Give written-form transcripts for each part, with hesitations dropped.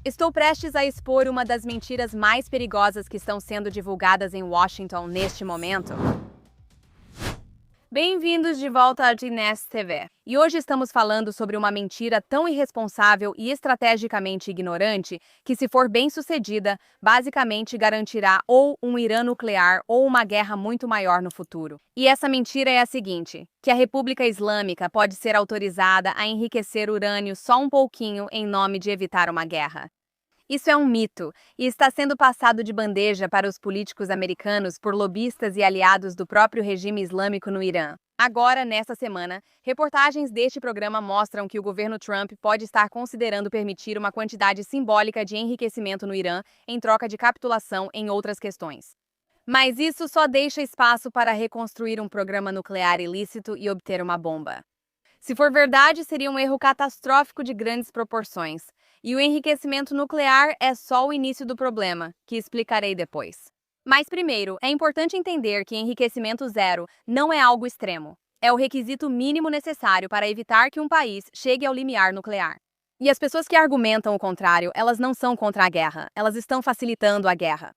Estou prestes a expor uma das mentiras mais perigosas que estão sendo divulgadas em Washington neste momento. Bem-vindos de volta ao Ginest TV. E hoje estamos falando sobre uma mentira tão irresponsável e estrategicamente ignorante que, se for bem sucedida, basicamente garantirá ou um Irã nuclear ou uma guerra muito maior no futuro. E essa mentira é a seguinte: que a República Islâmica pode ser autorizada a enriquecer urânio só um pouquinho em nome de evitar uma guerra. Isso é um mito e está sendo passado de bandeja para os políticos americanos por lobistas e aliados do próprio regime islâmico no Irã. Agora, nesta semana, reportagens deste programa mostram que o governo Trump pode estar considerando permitir uma quantidade simbólica de enriquecimento no Irã em troca de capitulação em outras questões. Mas isso só deixa espaço para reconstruir um programa nuclear ilícito e obter uma bomba. Se for verdade, seria um erro catastrófico de grandes proporções. E o enriquecimento nuclear é só o início do problema, que explicarei depois. Mas primeiro, é importante entender que enriquecimento zero não é algo extremo. É o requisito mínimo necessário para evitar que um país chegue ao limiar nuclear. E as pessoas que argumentam o contrário, elas não são contra a guerra, elas estão facilitando a guerra.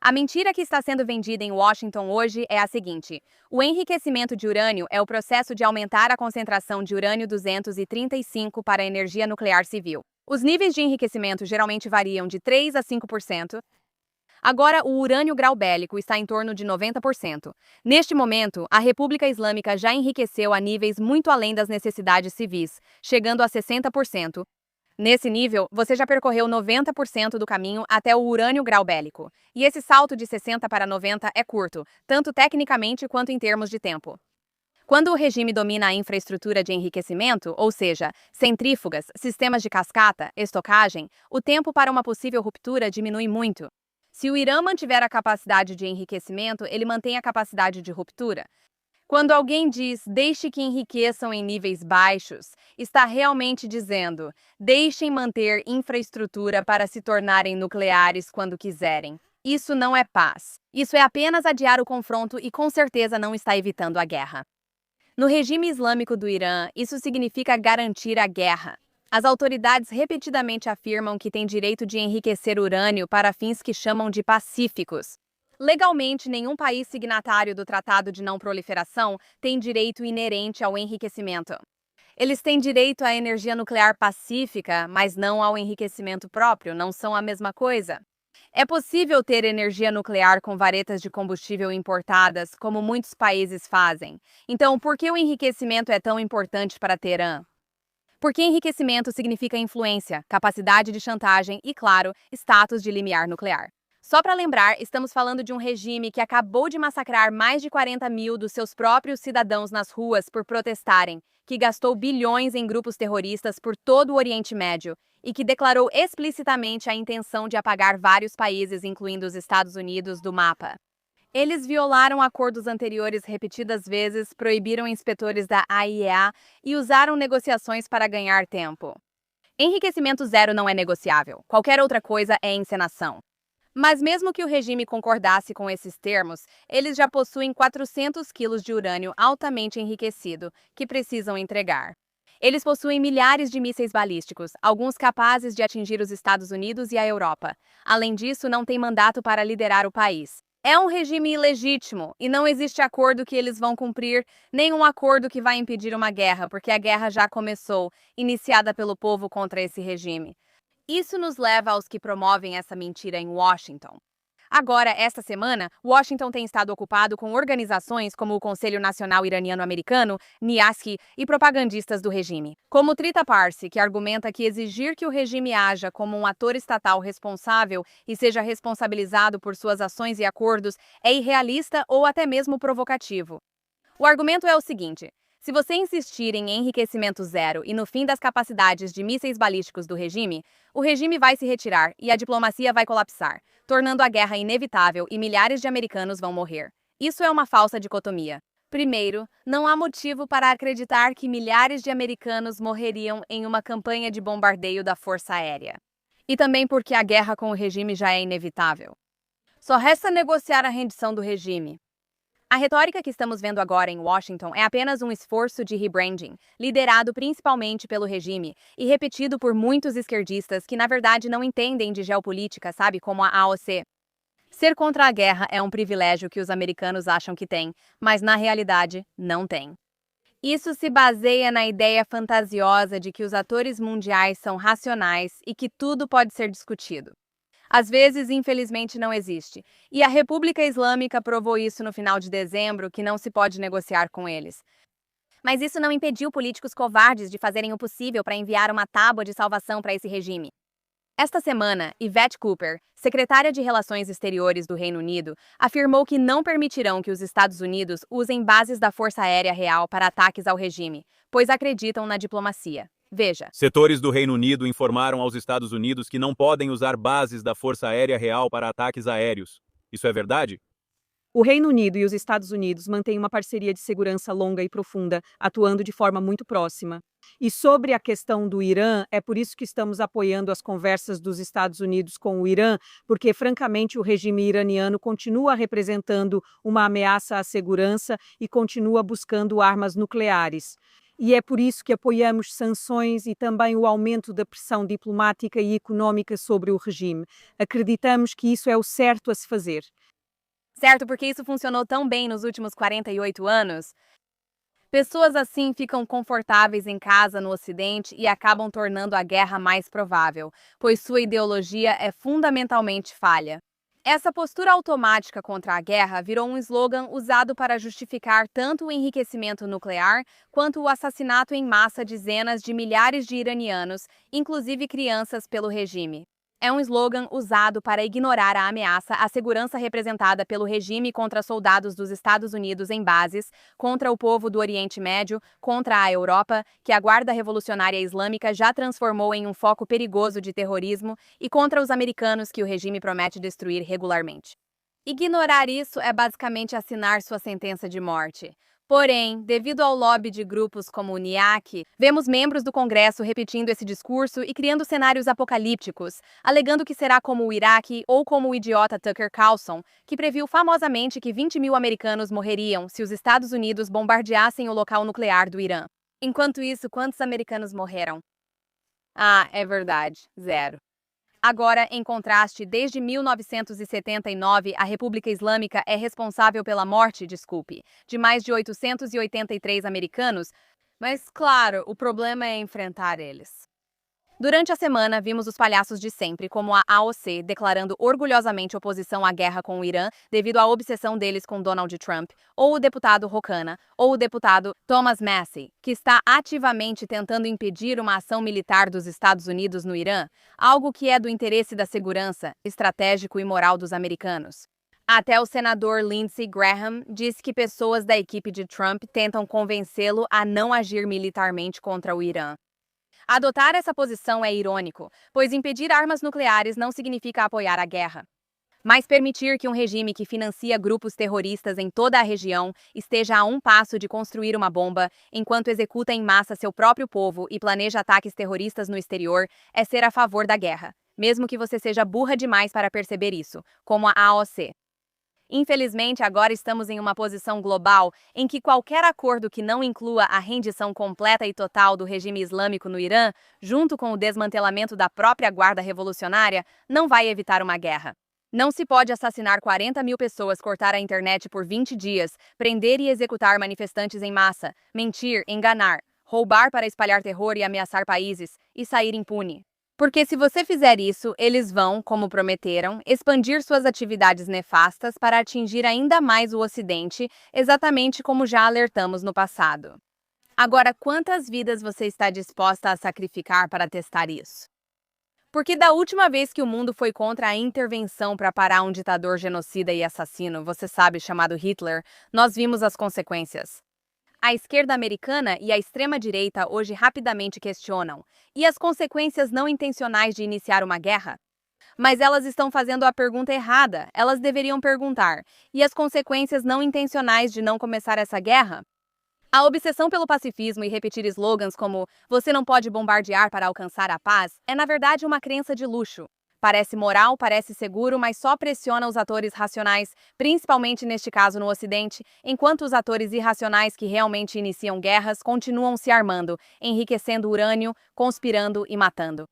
A mentira que está sendo vendida em Washington hoje é a seguinte: o enriquecimento de urânio é o processo de aumentar a concentração de urânio-235 para a energia nuclear civil. Os níveis de enriquecimento geralmente variam de 3 a 5%. Agora, o urânio grau bélico está em torno de 90%. Neste momento, a República Islâmica já enriqueceu a níveis muito além das necessidades civis, chegando a 60%. Nesse nível, você já percorreu 90% do caminho até o urânio grau bélico. E esse salto de 60 para 90 é curto, tanto tecnicamente quanto em termos de tempo. Quando o regime domina a infraestrutura de enriquecimento, ou seja, centrífugas, sistemas de cascata, estocagem, o tempo para uma possível ruptura diminui muito. Se o Irã mantiver a capacidade de enriquecimento, ele mantém a capacidade de ruptura. Quando alguém diz "deixe que enriqueçam em níveis baixos", está realmente dizendo "deixem manter infraestrutura para se tornarem nucleares quando quiserem". Isso não é paz. Isso é apenas adiar o confronto e com certeza não está evitando a guerra. No regime islâmico do Irã, isso significa garantir a guerra. As autoridades repetidamente afirmam que têm direito de enriquecer urânio para fins que chamam de pacíficos. Legalmente, nenhum país signatário do Tratado de Não Proliferação tem direito inerente ao enriquecimento. Eles têm direito à energia nuclear pacífica, mas não ao enriquecimento próprio, não são a mesma coisa. É possível ter energia nuclear com varetas de combustível importadas, como muitos países fazem. Então, por que o enriquecimento é tão importante para Teherã? Porque enriquecimento significa influência, capacidade de chantagem e, claro, status de limiar nuclear. Só para lembrar, estamos falando de um regime que acabou de massacrar mais de 40 mil dos seus próprios cidadãos nas ruas por protestarem, que gastou bilhões em grupos terroristas por todo o Oriente Médio e que declarou explicitamente a intenção de apagar vários países, incluindo os Estados Unidos, do mapa. Eles violaram acordos anteriores repetidas vezes, proibiram inspetores da AIEA e usaram negociações para ganhar tempo. Enriquecimento zero não é negociável. Qualquer outra coisa é encenação. Mas mesmo que o regime concordasse com esses termos, eles já possuem 400 quilos de urânio altamente enriquecido, que precisam entregar. Eles possuem milhares de mísseis balísticos, alguns capazes de atingir os Estados Unidos e a Europa. Além disso, não têm mandato para liderar o país. É um regime ilegítimo e não existe acordo que eles vão cumprir, nem um acordo que vai impedir uma guerra, porque a guerra já começou, iniciada pelo povo contra esse regime. Isso nos leva aos que promovem essa mentira em Washington. Agora, esta semana, Washington tem estado ocupado com organizações como o Conselho Nacional Iraniano-Americano, NIASC, e propagandistas do regime, como Trita Parsi, que argumenta que exigir que o regime haja como um ator estatal responsável e seja responsabilizado por suas ações e acordos é irrealista ou até mesmo provocativo. O argumento é o seguinte: se você insistir em enriquecimento zero e no fim das capacidades de mísseis balísticos do regime, o regime vai se retirar e a diplomacia vai colapsar, tornando a guerra inevitável e milhares de americanos vão morrer. Isso é uma falsa dicotomia. Primeiro, não há motivo para acreditar que milhares de americanos morreriam em uma campanha de bombardeio da Força Aérea. E também porque a guerra com o regime já é inevitável. Só resta negociar a rendição do regime. A retórica que estamos vendo agora em Washington é apenas um esforço de rebranding, liderado principalmente pelo regime e repetido por muitos esquerdistas que, na verdade, não entendem de geopolítica, sabe, como a AOC. Ser contra a guerra é um privilégio que os americanos acham que têm, mas na realidade não têm. Isso se baseia na ideia fantasiosa de que os atores mundiais são racionais e que tudo pode ser discutido. Às vezes, infelizmente, não existe. E a República Islâmica provou isso no final de dezembro, que não se pode negociar com eles. Mas isso não impediu políticos covardes de fazerem o possível para enviar uma tábua de salvação para esse regime. Esta semana, Yvette Cooper, secretária de Relações Exteriores do Reino Unido, afirmou que não permitirão que os Estados Unidos usem bases da Força Aérea Real para ataques ao regime, pois acreditam na diplomacia. Veja. Setores do Reino Unido informaram aos Estados Unidos que não podem usar bases da Força Aérea Real para ataques aéreos. Isso é verdade? O Reino Unido e os Estados Unidos mantêm uma parceria de segurança longa e profunda, atuando de forma muito próxima. E sobre a questão do Irã, é por isso que estamos apoiando as conversas dos Estados Unidos com o Irã, porque, francamente, o regime iraniano continua representando uma ameaça à segurança e continua buscando armas nucleares. E é por isso que apoiamos sanções e também o aumento da pressão diplomática e econômica sobre o regime. Acreditamos que isso é o certo a se fazer. Certo, porque isso funcionou tão bem nos últimos 48 anos. Pessoas assim ficam confortáveis em casa no Ocidente e acabam tornando a guerra mais provável, pois sua ideologia é fundamentalmente falha. Essa postura automática contra a guerra virou um slogan usado para justificar tanto o enriquecimento nuclear quanto o assassinato em massa de dezenas de milhares de iranianos, inclusive crianças, pelo regime. É um slogan usado para ignorar a ameaça à segurança representada pelo regime contra soldados dos Estados Unidos em bases, contra o povo do Oriente Médio, contra a Europa, que a Guarda Revolucionária Islâmica já transformou em um foco perigoso de terrorismo, e contra os americanos que o regime promete destruir regularmente. Ignorar isso é basicamente assinar sua sentença de morte. Porém, devido ao lobby de grupos como o NIAC, vemos membros do Congresso repetindo esse discurso e criando cenários apocalípticos, alegando que será como o Iraque ou como o idiota Tucker Carlson, que previu famosamente que 20 mil americanos morreriam se os Estados Unidos bombardeassem o local nuclear do Irã. Enquanto isso, quantos americanos morreram? Ah, é verdade, 0. Agora, em contraste, desde 1979, a República Islâmica é responsável pela morte, de mais de 883 americanos, mas, claro, o problema é enfrentar eles. Durante a semana, vimos os palhaços de sempre, como a AOC, declarando orgulhosamente oposição à guerra com o Irã devido à obsessão deles com Donald Trump, ou o deputado Ro Khanna, ou o deputado Thomas Massie, que está ativamente tentando impedir uma ação militar dos Estados Unidos no Irã, algo que é do interesse da segurança, estratégico e moral dos americanos. Até o senador Lindsey Graham disse que pessoas da equipe de Trump tentam convencê-lo a não agir militarmente contra o Irã. Adotar essa posição é irônico, pois impedir armas nucleares não significa apoiar a guerra. Mas permitir que um regime que financia grupos terroristas em toda a região esteja a um passo de construir uma bomba, enquanto executa em massa seu próprio povo e planeja ataques terroristas no exterior, é ser a favor da guerra, mesmo que você seja burra demais para perceber isso, como a AOC. Infelizmente, agora estamos em uma posição global em que qualquer acordo que não inclua a rendição completa e total do regime islâmico no Irã, junto com o desmantelamento da própria Guarda Revolucionária, não vai evitar uma guerra. Não se pode assassinar 40 mil pessoas, cortar a internet por 20 dias, prender e executar manifestantes em massa, mentir, enganar, roubar para espalhar terror e ameaçar países, e sair impune. Porque se você fizer isso, eles vão, como prometeram, expandir suas atividades nefastas para atingir ainda mais o Ocidente, exatamente como já alertamos no passado. Agora, quantas vidas você está disposta a sacrificar para testar isso? Porque da última vez que o mundo foi contra a intervenção para parar um ditador genocida e assassino, você sabe, chamado Hitler, nós vimos as consequências. A esquerda americana e a extrema-direita hoje rapidamente questionam: e as consequências não intencionais de iniciar uma guerra? Mas elas estão fazendo a pergunta errada. Elas deveriam perguntar: e as consequências não intencionais de não começar essa guerra? A obsessão pelo pacifismo e repetir slogans como "você não pode bombardear para alcançar a paz" é, na verdade, uma crença de luxo. Parece moral, parece seguro, mas só pressiona os atores racionais, principalmente neste caso no Ocidente, enquanto os atores irracionais que realmente iniciam guerras continuam se armando, enriquecendo urânio, conspirando e matando.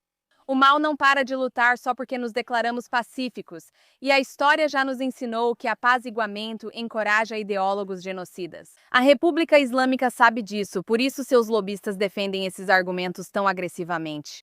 O mal não para de lutar só porque nos declaramos pacíficos, e a história já nos ensinou que apaziguamento encoraja ideólogos genocidas. A República Islâmica sabe disso, por isso seus lobistas defendem esses argumentos tão agressivamente.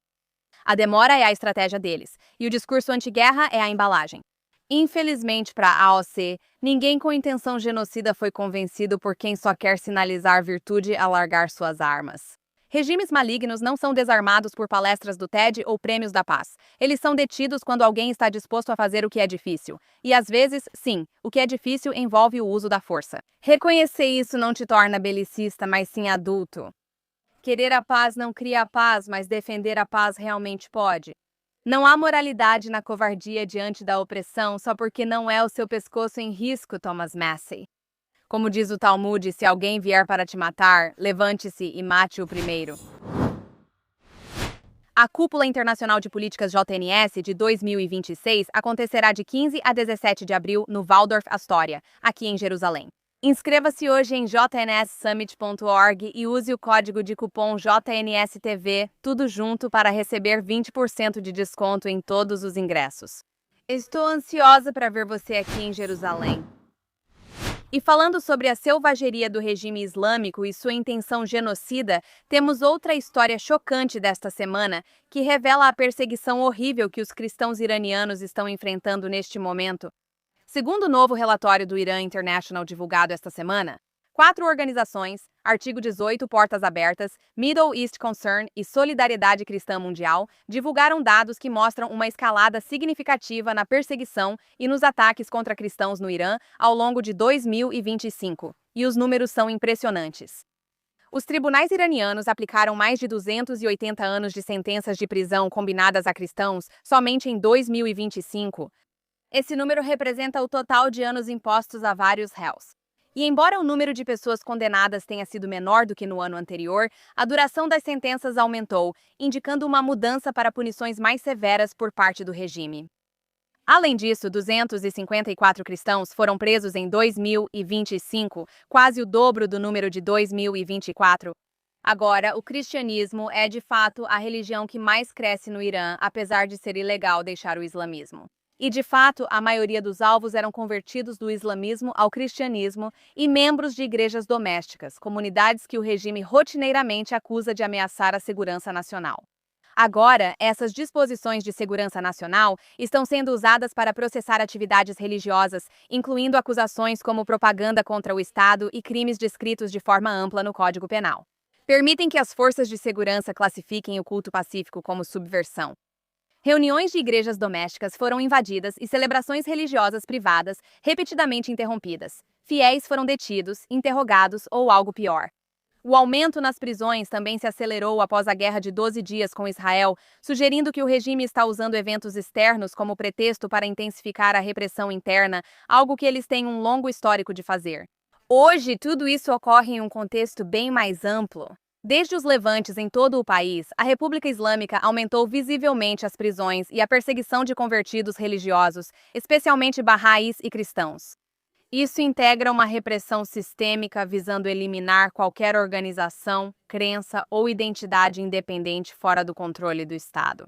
A demora é a estratégia deles, e o discurso anti-guerra é a embalagem. Infelizmente, para a AOC, ninguém com intenção genocida foi convencido por quem só quer sinalizar virtude a largar suas armas. Regimes malignos não são desarmados por palestras do TED ou prêmios da paz. Eles são detidos quando alguém está disposto a fazer o que é difícil. E às vezes, sim, o que é difícil envolve o uso da força. Reconhecer isso não te torna belicista, mas sim adulto. Querer a paz não cria a paz, mas defender a paz realmente pode. Não há moralidade na covardia diante da opressão só porque não é o seu pescoço em risco, Thomas Massey. Como diz o Talmud, se alguém vier para te matar, levante-se e mate-o primeiro. A Cúpula Internacional de Políticas JNS de 2026 acontecerá de 15 a 17 de abril no Waldorf Astoria, aqui em Jerusalém. Inscreva-se hoje em jnssummit.org e use o código de cupom JNSTV, tudo junto, para receber 20% de desconto em todos os ingressos. Estou ansiosa para ver você aqui em Jerusalém. E falando sobre a selvageria do regime islâmico e sua intenção genocida, temos outra história chocante desta semana que revela a perseguição horrível que os cristãos iranianos estão enfrentando neste momento. Segundo o novo relatório do Iran International divulgado esta semana, 4 organizações, Artigo 18 Portas Abertas, Middle East Concern e Solidariedade Cristã Mundial, divulgaram dados que mostram uma escalada significativa na perseguição e nos ataques contra cristãos no Irã ao longo de 2025, e os números são impressionantes. Os tribunais iranianos aplicaram mais de 280 anos de sentenças de prisão combinadas a cristãos somente em 2025. Esse número representa o total de anos impostos a vários réus. E embora o número de pessoas condenadas tenha sido menor do que no ano anterior, a duração das sentenças aumentou, indicando uma mudança para punições mais severas por parte do regime. Além disso, 254 cristãos foram presos em 2025, quase o dobro do número de 2024. Agora, o cristianismo é de fato a religião que mais cresce no Irã, apesar de ser ilegal deixar o islamismo. E, de fato, a maioria dos alvos eram convertidos do islamismo ao cristianismo e membros de igrejas domésticas, comunidades que o regime rotineiramente acusa de ameaçar a segurança nacional. Agora, essas disposições de segurança nacional estão sendo usadas para processar atividades religiosas, incluindo acusações como propaganda contra o Estado e crimes descritos de forma ampla no Código Penal. Permitem que as forças de segurança classifiquem o culto pacífico como subversão. Reuniões de igrejas domésticas foram invadidas e celebrações religiosas privadas repetidamente interrompidas. Fiéis foram detidos, interrogados ou algo pior. O aumento nas prisões também se acelerou após a guerra de 12 dias com Israel, sugerindo que o regime está usando eventos externos como pretexto para intensificar a repressão interna, algo que eles têm um longo histórico de fazer. Hoje, tudo isso ocorre em um contexto bem mais amplo. Desde os levantes em todo o país, a República Islâmica aumentou visivelmente as prisões e a perseguição de convertidos religiosos, especialmente barraís e cristãos. Isso integra uma repressão sistêmica visando eliminar qualquer organização, crença ou identidade independente fora do controle do Estado.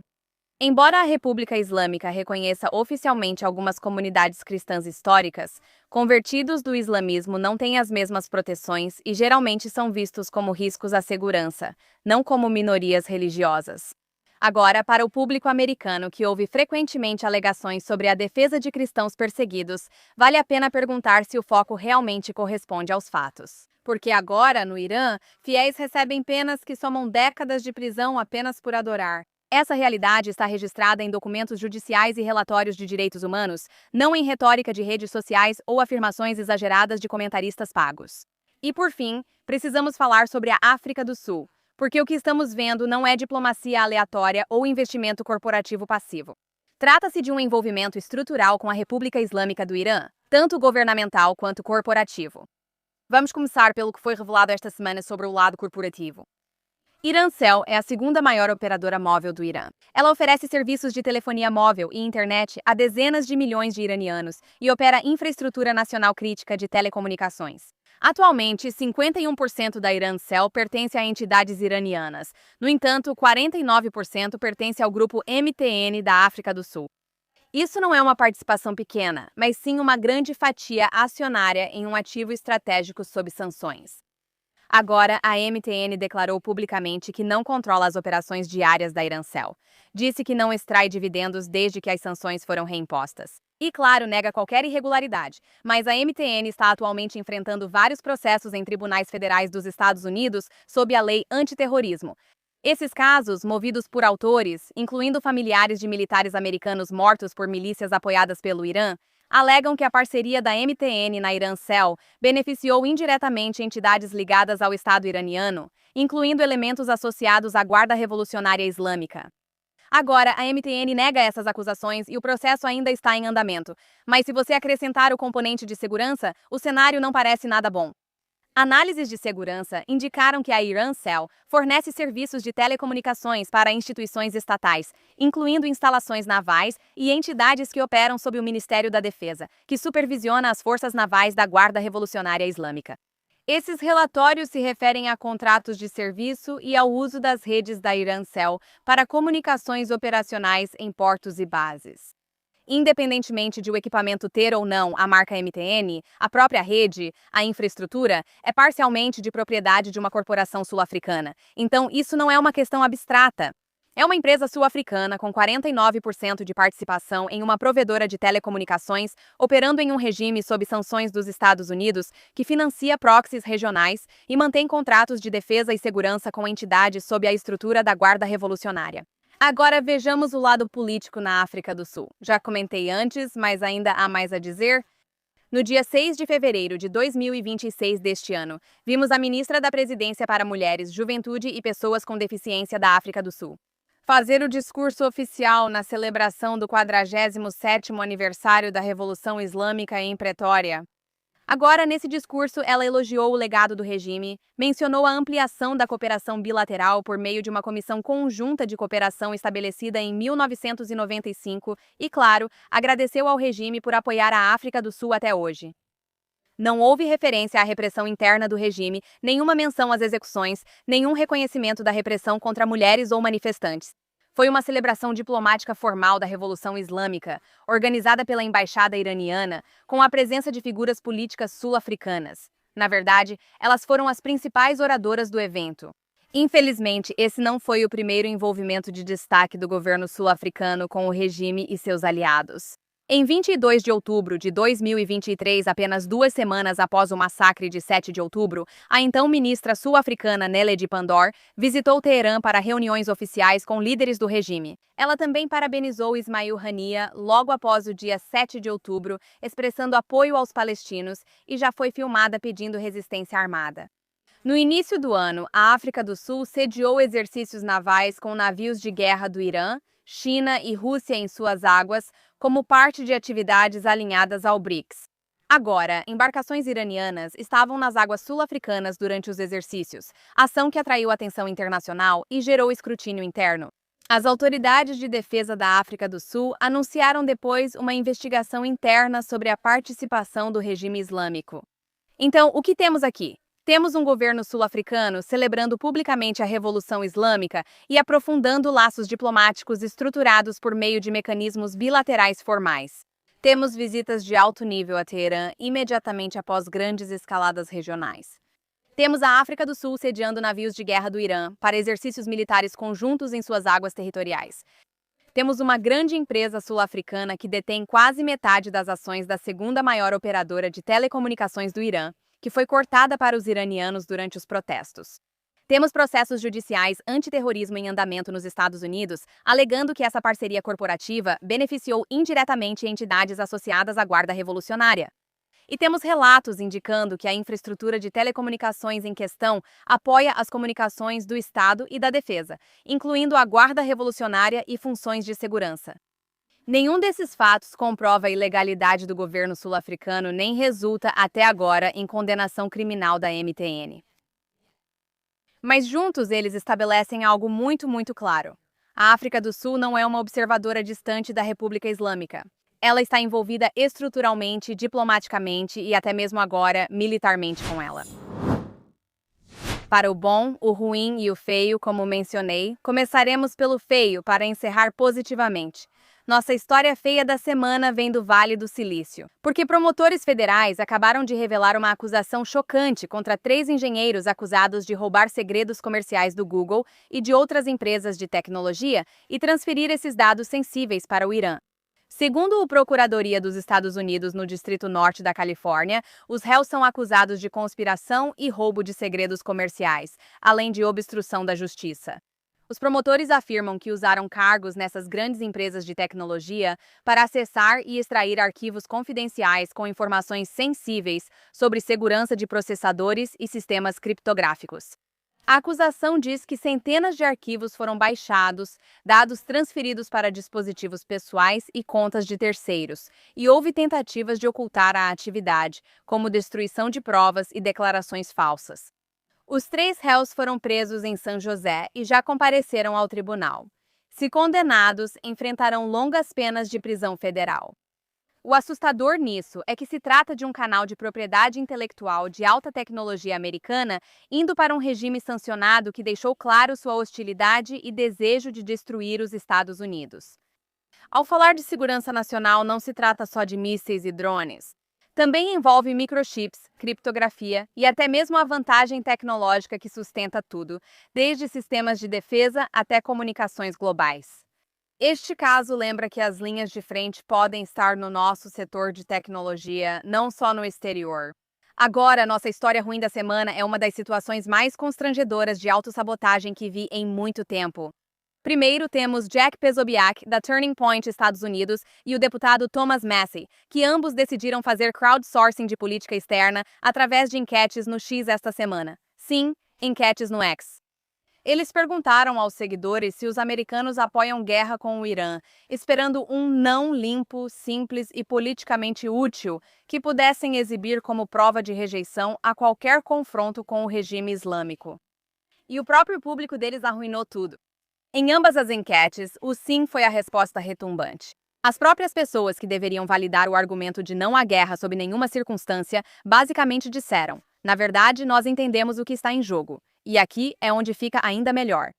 Embora a República Islâmica reconheça oficialmente algumas comunidades cristãs históricas, convertidos do islamismo não têm as mesmas proteções e geralmente são vistos como riscos à segurança, não como minorias religiosas. Agora, para o público americano que ouve frequentemente alegações sobre a defesa de cristãos perseguidos, vale a pena perguntar se o foco realmente corresponde aos fatos. Porque agora, no Irã, fiéis recebem penas que somam décadas de prisão apenas por adorar. Essa realidade está registrada em documentos judiciais e relatórios de direitos humanos, não em retórica de redes sociais ou afirmações exageradas de comentaristas pagos. E, por fim, precisamos falar sobre a África do Sul, porque o que estamos vendo não é diplomacia aleatória ou investimento corporativo passivo. Trata-se de um envolvimento estrutural com a República Islâmica do Irã, tanto governamental quanto corporativo. Vamos começar pelo que foi revelado esta semana sobre o lado corporativo. Irancell é a segunda maior operadora móvel do Irã. Ela oferece serviços de telefonia móvel e internet a dezenas de milhões de iranianos e opera infraestrutura nacional crítica de telecomunicações. Atualmente, 51% da Irancell pertence a entidades iranianas. No entanto, 49% pertence ao grupo MTN da África do Sul. Isso não é uma participação pequena, mas sim uma grande fatia acionária em um ativo estratégico sob sanções. Agora, a MTN declarou publicamente que não controla as operações diárias da Irancell. Disse que não extrai dividendos desde que as sanções foram reimpostas. E, claro, nega qualquer irregularidade, mas a MTN está atualmente enfrentando vários processos em tribunais federais dos Estados Unidos sob a lei antiterrorismo. Esses casos, movidos por autores, incluindo familiares de militares americanos mortos por milícias apoiadas pelo Irã, alegam que a parceria da MTN na Irancell beneficiou indiretamente entidades ligadas ao Estado iraniano, incluindo elementos associados à Guarda Revolucionária Islâmica. Agora, a MTN nega essas acusações e o processo ainda está em andamento, mas se você acrescentar o componente de segurança, o cenário não parece nada bom. Análises de segurança indicaram que a Irancell fornece serviços de telecomunicações para instituições estatais, incluindo instalações navais e entidades que operam sob o Ministério da Defesa, que supervisiona as forças navais da Guarda Revolucionária Islâmica. Esses relatórios se referem a contratos de serviço e ao uso das redes da Irancell para comunicações operacionais em portos e bases. Independentemente de o equipamento ter ou não a marca MTN, a própria rede, a infraestrutura, é parcialmente de propriedade de uma corporação sul-africana. Então, isso não é uma questão abstrata. É uma empresa sul-africana com 49% de participação em uma provedora de telecomunicações, operando em um regime sob sanções dos Estados Unidos, que financia proxies regionais e mantém contratos de defesa e segurança com entidades sob a estrutura da Guarda Revolucionária. Agora vejamos o lado político na África do Sul. Já comentei antes, mas ainda há mais a dizer. No dia 6 de fevereiro de 2026 deste ano, vimos a ministra da Presidência para Mulheres, Juventude e Pessoas com Deficiência da África do Sul fazer o discurso oficial na celebração do 47º aniversário da Revolução Islâmica em Pretória. Agora, nesse discurso, ela elogiou o legado do regime, mencionou a ampliação da cooperação bilateral por meio de uma comissão conjunta de cooperação estabelecida em 1995 e, claro, agradeceu ao regime por apoiar a África do Sul até hoje. Não houve referência à repressão interna do regime, nenhuma menção às execuções, nenhum reconhecimento da repressão contra mulheres ou manifestantes. Foi uma celebração diplomática formal da Revolução Islâmica, organizada pela Embaixada Iraniana, com a presença de figuras políticas sul-africanas. Na verdade, elas foram as principais oradoras do evento. Infelizmente, esse não foi o primeiro envolvimento de destaque do governo sul-africano com o regime e seus aliados. Em 22 de outubro de 2023, apenas 2 semanas após o massacre de 7 de outubro, a então ministra sul-africana Naledi Pandor visitou Teherã para reuniões oficiais com líderes do regime. Ela também parabenizou Ismail Haniyeh logo após o dia 7 de outubro, expressando apoio aos palestinos e já foi filmada pedindo resistência armada. No início do ano, a África do Sul sediou exercícios navais com navios de guerra do Irã, China e Rússia em suas águas, como parte de atividades alinhadas ao BRICS. Agora, embarcações iranianas estavam nas águas sul-africanas durante os exercícios, ação que atraiu atenção internacional e gerou escrutínio interno. As autoridades de defesa da África do Sul anunciaram depois uma investigação interna sobre a participação do regime islâmico. Então, o que temos aqui? Temos um governo sul-africano celebrando publicamente a Revolução Islâmica e aprofundando laços diplomáticos estruturados por meio de mecanismos bilaterais formais. Temos visitas de alto nível a Teherã imediatamente após grandes escaladas regionais. Temos a África do Sul sediando navios de guerra do Irã para exercícios militares conjuntos em suas águas territoriais. Temos uma grande empresa sul-africana que detém quase metade das ações da segunda maior operadora de telecomunicações do Irã, que foi cortada para os iranianos durante os protestos. Temos processos judiciais antiterrorismo em andamento nos Estados Unidos, alegando que essa parceria corporativa beneficiou indiretamente entidades associadas à Guarda Revolucionária. E temos relatos indicando que a infraestrutura de telecomunicações em questão apoia as comunicações do Estado e da Defesa, incluindo a Guarda Revolucionária e funções de segurança. Nenhum desses fatos comprova a ilegalidade do governo sul-africano nem resulta, até agora, em condenação criminal da MTN. Mas juntos eles estabelecem algo muito claro. A África do Sul não é uma observadora distante da República Islâmica. Ela está envolvida estruturalmente, diplomaticamente e até mesmo agora, militarmente com ela. Para o bom, o ruim e o feio, como mencionei, começaremos pelo feio para encerrar positivamente. Nossa história feia da semana vem do Vale do Silício, porque promotores federais acabaram de revelar uma acusação chocante contra 3 engenheiros acusados de roubar segredos comerciais do Google e de outras empresas de tecnologia e transferir esses dados sensíveis para o Irã. Segundo a Procuradoria dos Estados Unidos no Distrito Norte da Califórnia, os réus são acusados de conspiração e roubo de segredos comerciais, além de obstrução da justiça. Os promotores afirmam que usaram cargos nessas grandes empresas de tecnologia para acessar e extrair arquivos confidenciais com informações sensíveis sobre segurança de processadores e sistemas criptográficos. A acusação diz que centenas de arquivos foram baixados, dados transferidos para dispositivos pessoais e contas de terceiros, e houve tentativas de ocultar a atividade, como destruição de provas e declarações falsas. Os 3 réus foram presos em São José e já compareceram ao tribunal. Se condenados, enfrentarão longas penas de prisão federal. O assustador nisso é que se trata de um canal de propriedade intelectual de alta tecnologia americana indo para um regime sancionado que deixou claro sua hostilidade e desejo de destruir os Estados Unidos. Ao falar de segurança nacional, não se trata só de mísseis e drones. Também envolve microchips, criptografia e até mesmo a vantagem tecnológica que sustenta tudo, desde sistemas de defesa até comunicações globais. Este caso lembra que as linhas de frente podem estar no nosso setor de tecnologia, não só no exterior. Agora, nossa história ruim da semana é uma das situações mais constrangedoras de autossabotagem que vi em muito tempo. Primeiro temos Jack Posobiec, da Turning Point, Estados Unidos, e o deputado Thomas Massie, que ambos decidiram fazer crowdsourcing de política externa através de enquetes no X esta semana. Sim, enquetes no X. Eles perguntaram aos seguidores se os americanos apoiam guerra com o Irã, esperando um não limpo, simples e politicamente útil que pudessem exibir como prova de rejeição a qualquer confronto com o regime islâmico. E o próprio público deles arruinou tudo. Em ambas as enquetes, o sim foi a resposta retumbante. As próprias pessoas que deveriam validar o argumento de não há guerra sob nenhuma circunstância basicamente disseram: na verdade, nós entendemos o que está em jogo. E aqui é onde fica ainda melhor.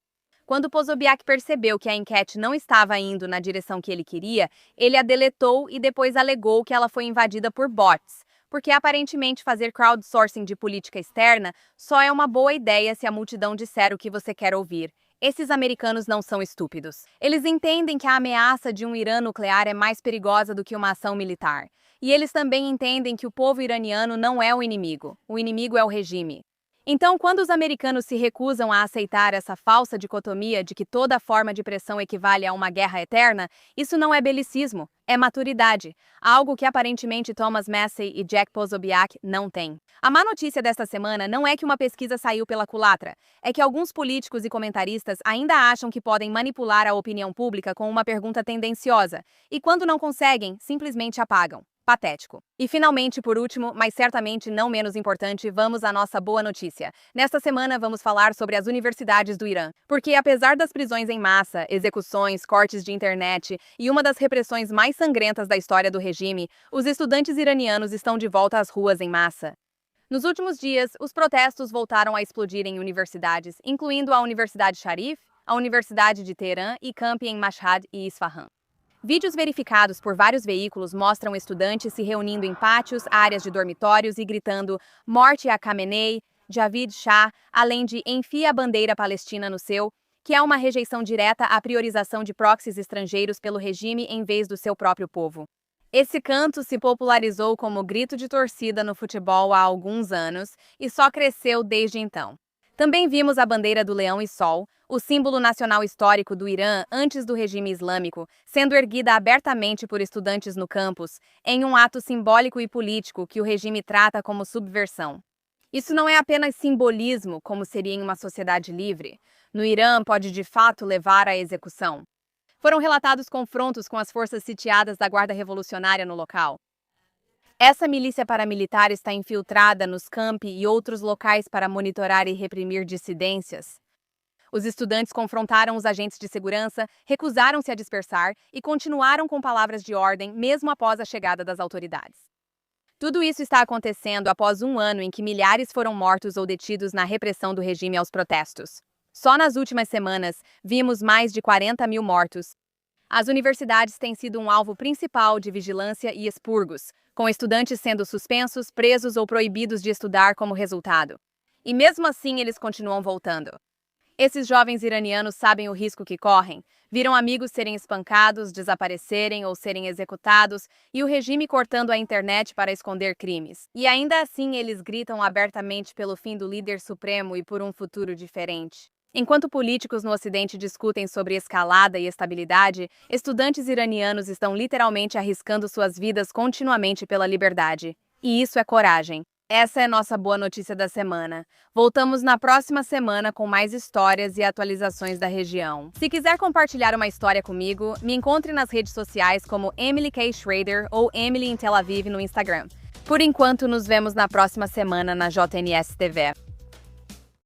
Quando Posobiec percebeu que a enquete não estava indo na direção que ele queria, ele a deletou e depois alegou que ela foi invadida por bots, porque aparentemente fazer crowdsourcing de política externa só é uma boa ideia se a multidão disser o que você quer ouvir. Esses americanos não são estúpidos. Eles entendem que a ameaça de um Irã nuclear é mais perigosa do que uma ação militar. E eles também entendem que o povo iraniano não é o inimigo é o regime. Então, quando os americanos se recusam a aceitar essa falsa dicotomia de que toda forma de pressão equivale a uma guerra eterna, isso não é belicismo, é maturidade, algo que aparentemente Thomas Massie e Jack Posobiec não têm. A má notícia desta semana não é que uma pesquisa saiu pela culatra, é que alguns políticos e comentaristas ainda acham que podem manipular a opinião pública com uma pergunta tendenciosa, e quando não conseguem, simplesmente apagam. Patético. E finalmente, por último, mas certamente não menos importante, vamos à nossa boa notícia. Nesta semana vamos falar sobre as universidades do Irã, porque apesar das prisões em massa, execuções, cortes de internet e uma das repressões mais sangrentas da história do regime, os estudantes iranianos estão de volta às ruas em massa. Nos últimos dias, os protestos voltaram a explodir em universidades, incluindo a Universidade Sharif, a Universidade de Teherã e campi em Mashhad e Isfahan. Vídeos verificados por vários veículos mostram estudantes se reunindo em pátios, áreas de dormitórios e gritando "Morte a Khamenei", "Javid Shah", além de "Enfia a bandeira palestina no seu", que é uma rejeição direta à priorização de proxies estrangeiros pelo regime em vez do seu próprio povo. Esse canto se popularizou como grito de torcida no futebol há alguns anos e só cresceu desde então. Também vimos a bandeira do Leão e Sol, o símbolo nacional histórico do Irã antes do regime islâmico, sendo erguida abertamente por estudantes no campus, em um ato simbólico e político que o regime trata como subversão. Isso não é apenas simbolismo, como seria em uma sociedade livre. No Irã, pode de fato levar à execução. Foram relatados confrontos com as forças sitiadas da Guarda Revolucionária no local. Essa milícia paramilitar está infiltrada nos campi e outros locais para monitorar e reprimir dissidências. Os estudantes confrontaram os agentes de segurança, recusaram-se a dispersar e continuaram com palavras de ordem mesmo após a chegada das autoridades. Tudo isso está acontecendo após um ano em que milhares foram mortos ou detidos na repressão do regime aos protestos. Só nas últimas semanas, vimos mais de 40 mil mortos. As universidades têm sido um alvo principal de vigilância e expurgos, com estudantes sendo suspensos, presos ou proibidos de estudar como resultado. E mesmo assim, eles continuam voltando. Esses jovens iranianos sabem o risco que correm, viram amigos serem espancados, desaparecerem ou serem executados e o regime cortando a internet para esconder crimes. E ainda assim eles gritam abertamente pelo fim do líder supremo e por um futuro diferente. Enquanto políticos no Ocidente discutem sobre escalada e estabilidade, estudantes iranianos estão literalmente arriscando suas vidas continuamente pela liberdade. E isso é coragem. Essa é nossa boa notícia da semana. Voltamos na próxima semana com mais histórias e atualizações da região. Se quiser compartilhar uma história comigo, me encontre nas redes sociais como Emily K. Schrader ou Emily em Tel Aviv no Instagram. Por enquanto, nos vemos na próxima semana na JNS TV.